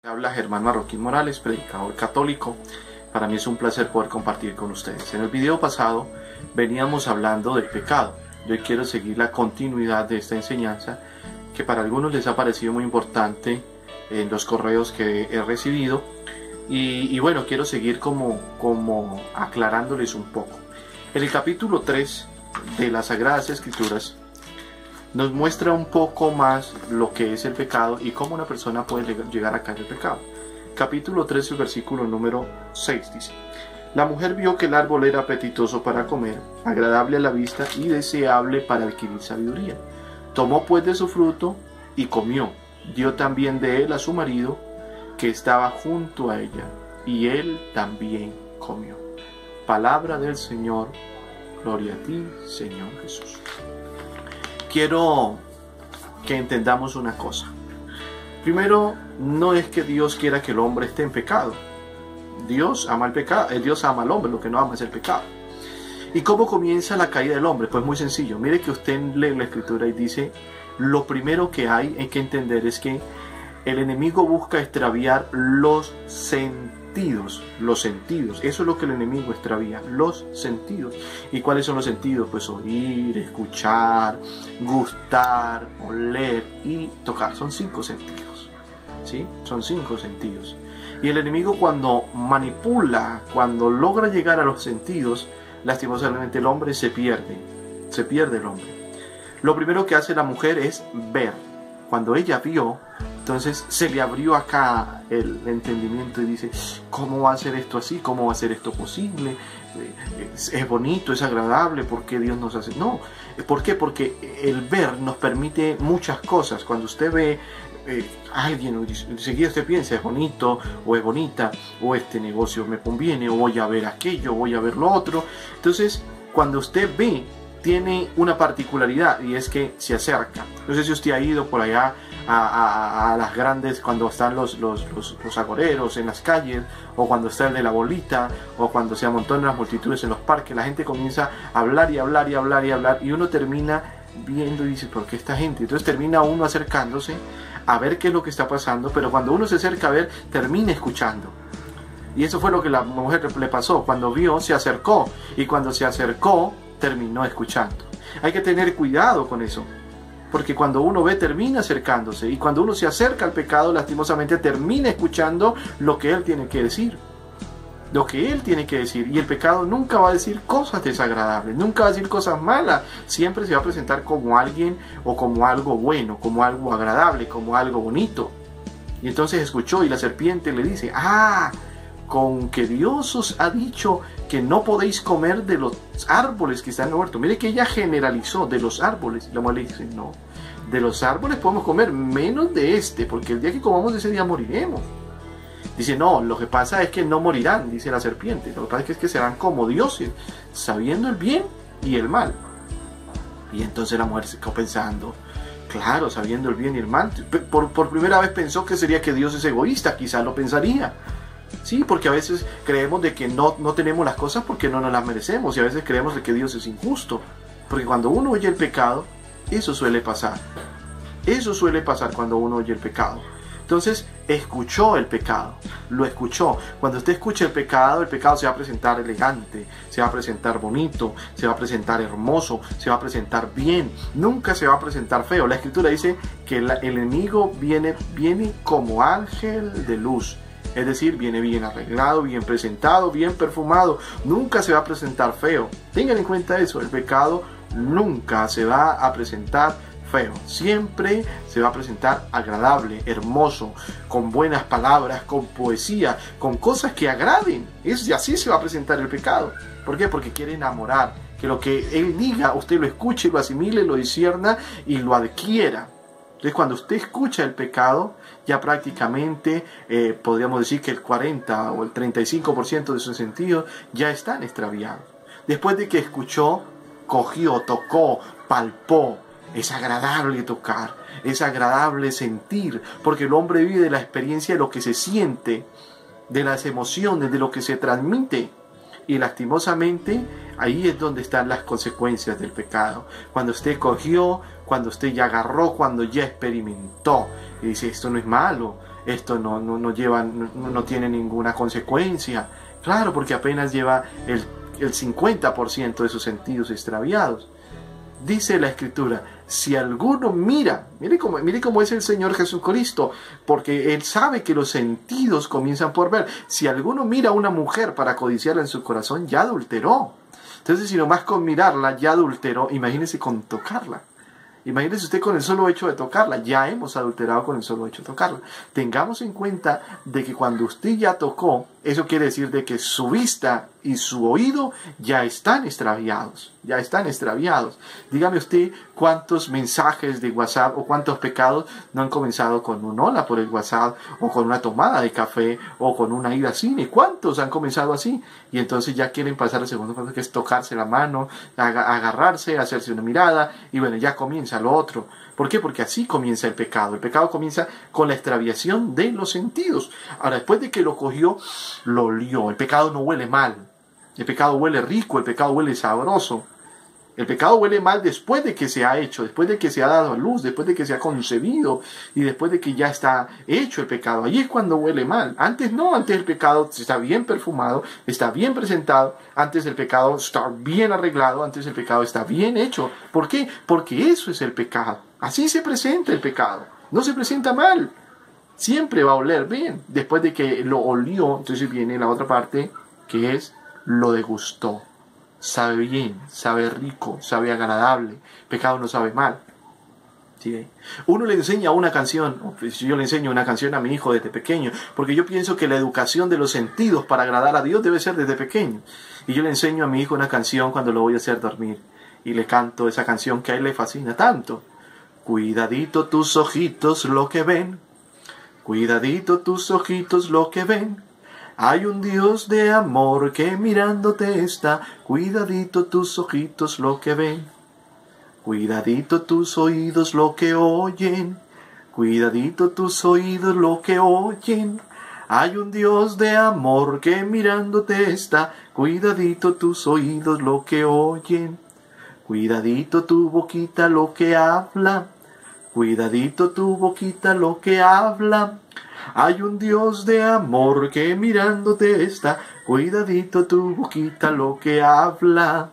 Habla Germán Marroquín Morales, predicador católico. Para mí es un placer poder compartir con ustedes. En el video pasado veníamos hablando del pecado. Yo quiero seguir la continuidad de esta enseñanza que para algunos les ha parecido muy importante en los correos que he recibido. Y bueno, quiero seguir como aclarándoles un poco. En el capítulo 3 de las Sagradas Escrituras nos muestra un poco más lo que es el pecado y cómo una persona puede llegar a caer en el pecado. Capítulo 3, el versículo número 6 dice: La mujer vio que el árbol era apetitoso para comer, agradable a la vista y deseable para adquirir sabiduría. Tomó pues de su fruto y comió. Dio también de él a su marido, que estaba junto a ella, y él también comió. Palabra del Señor. Gloria a ti, Señor Jesús. Quiero que entendamos una cosa. Primero, no es que Dios quiera que el hombre esté en pecado. Dios ama el pecado, Dios ama al hombre, lo que no ama es el pecado. ¿Y cómo comienza la caída del hombre? Pues muy sencillo. Mire que usted lee la Escritura y dice, lo primero que hay que entender es que el enemigo busca extraviar los sentidos. Los sentidos, eso es lo que el enemigo extravía, los sentidos. ¿Y cuáles son los sentidos? Pues oír, escuchar, gustar, oler y tocar. Son 5 sentidos, ¿sí? Son 5 sentidos. Y el enemigo, cuando manipula, cuando logra llegar a los sentidos, lastimosamente el hombre se pierde el hombre. Lo primero que hace la mujer es ver. Cuando ella vio, entonces se le abrió acá el entendimiento y dice, ¿cómo va a ser esto así? ¿Cómo va a ser esto posible? Es bonito, es agradable, ¿por qué Dios nos hace? No, ¿por qué? Porque el ver nos permite muchas cosas. Cuando usted ve a alguien, enseguida usted piensa, es bonito, o es bonita, o este negocio me conviene, o voy a ver aquello, voy a ver lo otro. Entonces, cuando usted ve, tiene una particularidad y es que se acerca. No sé si usted ha ido por allá a las grandes, cuando están los agoreros en las calles, o cuando está el de la bolita, o cuando se amontonan las multitudes en los parques. La gente comienza a hablar y hablar y hablar y hablar, y uno termina viendo y dice, ¿por qué esta gente? Entonces termina uno acercándose a ver qué es lo que está pasando, pero cuando uno se acerca a ver, termina escuchando. Y eso fue lo que la mujer le pasó. Cuando vio, se acercó, y cuando se acercó, terminó escuchando. Hay que tener cuidado con eso, porque cuando uno ve, termina acercándose, y cuando uno se acerca al pecado, lastimosamente termina escuchando lo que él tiene que decir, y el pecado nunca va a decir cosas desagradables, nunca va a decir cosas malas, siempre se va a presentar como alguien, o como algo bueno, como algo agradable, como algo bonito. Y entonces escuchó, y la serpiente le dice, con que Dios os ha dicho que no podéis comer de los árboles que están en el huerto. Mire que ella generalizó de los árboles. La mujer le dice, no, de los árboles podemos comer, menos de este, porque el día que comamos de ese día moriremos. Dice, no, lo que pasa es que no morirán, dice la serpiente. Lo que pasa es que serán como dioses, sabiendo el bien y el mal. Y entonces la mujer se quedó pensando, claro, sabiendo el bien y el mal. Por primera vez pensó que sería que Dios es egoísta, quizás lo pensaría. Sí, porque a veces creemos de que no tenemos las cosas porque no nos las merecemos, y a veces creemos de que Dios es injusto, porque cuando uno oye el pecado, eso suele pasar cuando uno oye el pecado. Entonces escuchó el pecado, lo escuchó. Cuando usted escucha el pecado se va a presentar elegante, se va a presentar bonito, se va a presentar hermoso, se va a presentar bien, nunca se va a presentar feo. La Escritura dice que el enemigo viene como ángel de luz. Es decir, viene bien arreglado, bien presentado, bien perfumado. Nunca se va a presentar feo. Tengan en cuenta eso. El pecado nunca se va a presentar feo. Siempre se va a presentar agradable, hermoso, con buenas palabras, con poesía, con cosas que agraden. Y así se va a presentar el pecado. ¿Por qué? Porque quiere enamorar. Que lo que él diga, usted lo escuche, lo asimile, lo discierna y lo adquiera. Entonces, cuando usted escucha el pecado, ya prácticamente podríamos decir que el 40 o el 35% de sus sentidos ya están extraviados. Después de que escuchó, cogió, tocó, palpó. Es agradable tocar, es agradable sentir, porque el hombre vive de la experiencia de lo que se siente, de las emociones, de lo que se transmite. Y lastimosamente ahí es donde están las consecuencias del pecado. Cuando usted cogió, cuando usted ya agarró, cuando ya experimentó y dice, esto no es malo, esto no tiene ninguna consecuencia. Claro, porque apenas lleva el 50% de sus sentidos extraviados. Dice la Escritura, si alguno mira, mire cómo es el Señor Jesucristo, porque Él sabe que los sentidos comienzan por ver. Si alguno mira a una mujer para codiciarla en su corazón, ya adulteró. Entonces, si nomás con mirarla ya adulteró, imagínese con tocarla. Imagínese usted con el solo hecho de tocarla. Ya hemos adulterado con el solo hecho de tocarla. Tengamos en cuenta de que cuando usted ya tocó, eso quiere decir de que su vista y su oído ya están extraviados. Ya están extraviados. Dígame usted cuántos mensajes de WhatsApp o cuántos pecados no han comenzado con un hola por el WhatsApp, o con una tomada de café, o con una ida al cine. ¿Cuántos han comenzado así? Y entonces ya quieren pasar al segundo paso, que es tocarse la mano, agarrarse, hacerse una mirada, y bueno, ya comienza lo otro. ¿Por qué? Porque así comienza el pecado. El pecado comienza con la extraviación de los sentidos. Ahora, después de que lo cogió, lo olió. El pecado no huele mal. El pecado huele rico, el pecado huele sabroso. El pecado huele mal después de que se ha hecho, después de que se ha dado a luz, después de que se ha concebido y después de que ya está hecho el pecado. Allí es cuando huele mal. Antes no, antes el pecado está bien perfumado, está bien presentado, antes el pecado está bien arreglado, antes el pecado está bien hecho. ¿Por qué? Porque eso es el pecado. Así se presenta el pecado. No se presenta mal. Siempre va a oler bien. Después de que lo olió, entonces viene la otra parte que es lo degustó. Sabe bien, sabe rico, sabe agradable. Pecado no sabe mal. ¿Sí? Uno le enseña una canción, yo le enseño una canción a mi hijo desde pequeño, porque yo pienso que la educación de los sentidos para agradar a Dios debe ser desde pequeño. Y yo le enseño a mi hijo una canción cuando lo voy a hacer dormir. Y le canto esa canción que a él le fascina tanto. Cuidadito tus ojitos lo que ven. Cuidadito tus ojitos lo que ven. Hay un Dios de amor que mirándote está. Cuidadito tus ojitos lo que ven. Cuidadito tus oídos lo que oyen. Cuidadito tus oídos lo que oyen. Hay un Dios de amor que mirándote está. Cuidadito tus oídos lo que oyen. Cuidadito tu boquita lo que habla. Cuidadito tu boquita lo que habla. Hay un Dios de amor que mirándote está. Cuidadito tu boquita lo que habla.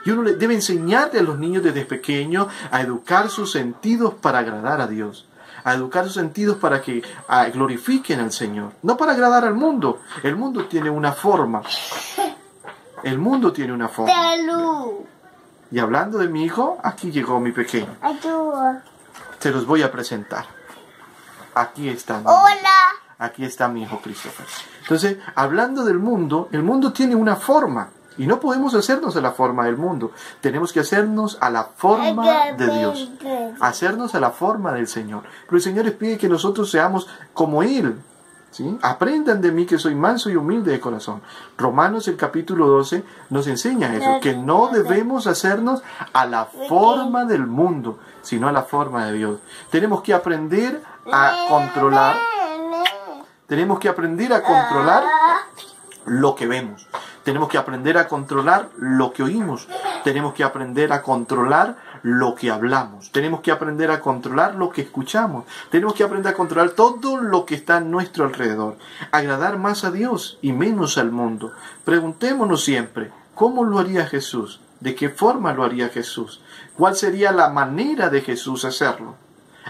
Y uno debe enseñarle a los niños desde pequeño a educar sus sentidos para agradar a Dios. A educar sus sentidos para que glorifiquen al Señor. No para agradar al mundo. El mundo tiene una forma. El mundo tiene una forma. Y hablando de mi hijo, aquí llegó mi pequeño. Se los voy a presentar. Aquí está. Hola. Aquí está mi hijo Christopher. Entonces, hablando del mundo, el mundo tiene una forma. Y no podemos hacernos a la forma del mundo. Tenemos que hacernos a la forma de Dios. Hacernos a la forma del Señor. Pero el Señor les pide que nosotros seamos como Él. ¿Sí? Aprendan de mí que soy manso y humilde de corazón. Romanos el capítulo 12 nos enseña eso. Que no debemos hacernos a la forma del mundo, sino a la forma de Dios. Tenemos que aprender a controlar. Tenemos que aprender a controlar lo que vemos. Tenemos que aprender a controlar lo que oímos. Tenemos que aprender a controlar lo que hablamos. Tenemos que aprender a controlar lo que escuchamos. Tenemos que aprender a controlar todo lo que está a nuestro alrededor. Agradar más a Dios y menos al mundo. Preguntémonos siempre, ¿cómo lo haría Jesús? ¿De qué forma lo haría Jesús? ¿Cuál sería la manera de Jesús hacerlo?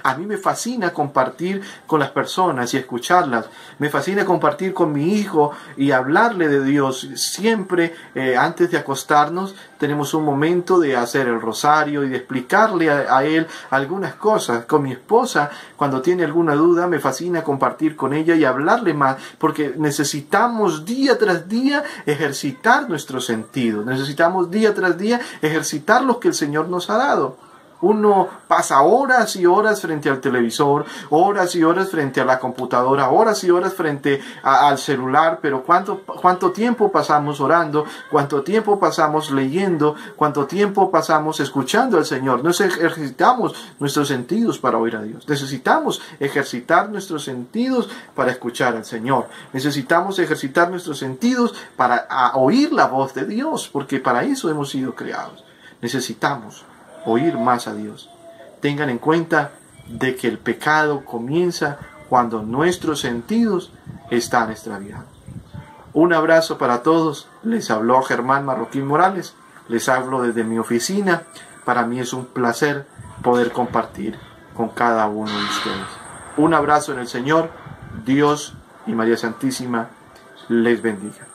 A mí me fascina compartir con las personas y escucharlas. Me fascina compartir con mi hijo y hablarle de Dios. Siempre antes de acostarnos tenemos un momento de hacer el rosario y de explicarle a él algunas cosas. Con mi esposa, cuando tiene alguna duda, me fascina compartir con ella y hablarle más, porque necesitamos día tras día ejercitar nuestros sentidos. Necesitamos día tras día ejercitar lo que el Señor nos ha dado. Uno pasa horas y horas frente al televisor, horas y horas frente a la computadora, horas y horas frente al celular, pero ¿cuánto tiempo pasamos orando? ¿Cuánto tiempo pasamos leyendo? ¿Cuánto tiempo pasamos escuchando al Señor? No ejercitamos nuestros sentidos para oír a Dios. Necesitamos ejercitar nuestros sentidos para escuchar al Señor. Necesitamos ejercitar nuestros sentidos para oír la voz de Dios, porque para eso hemos sido creados. Necesitamos oír más a Dios. Tengan en cuenta de que el pecado comienza cuando nuestros sentidos están extraviados. Un abrazo para todos. Les habló Germán Marroquín Morales. Les hablo desde mi oficina. Para mí es un placer poder compartir con cada uno de ustedes. Un abrazo en el Señor. Dios y María Santísima les bendiga.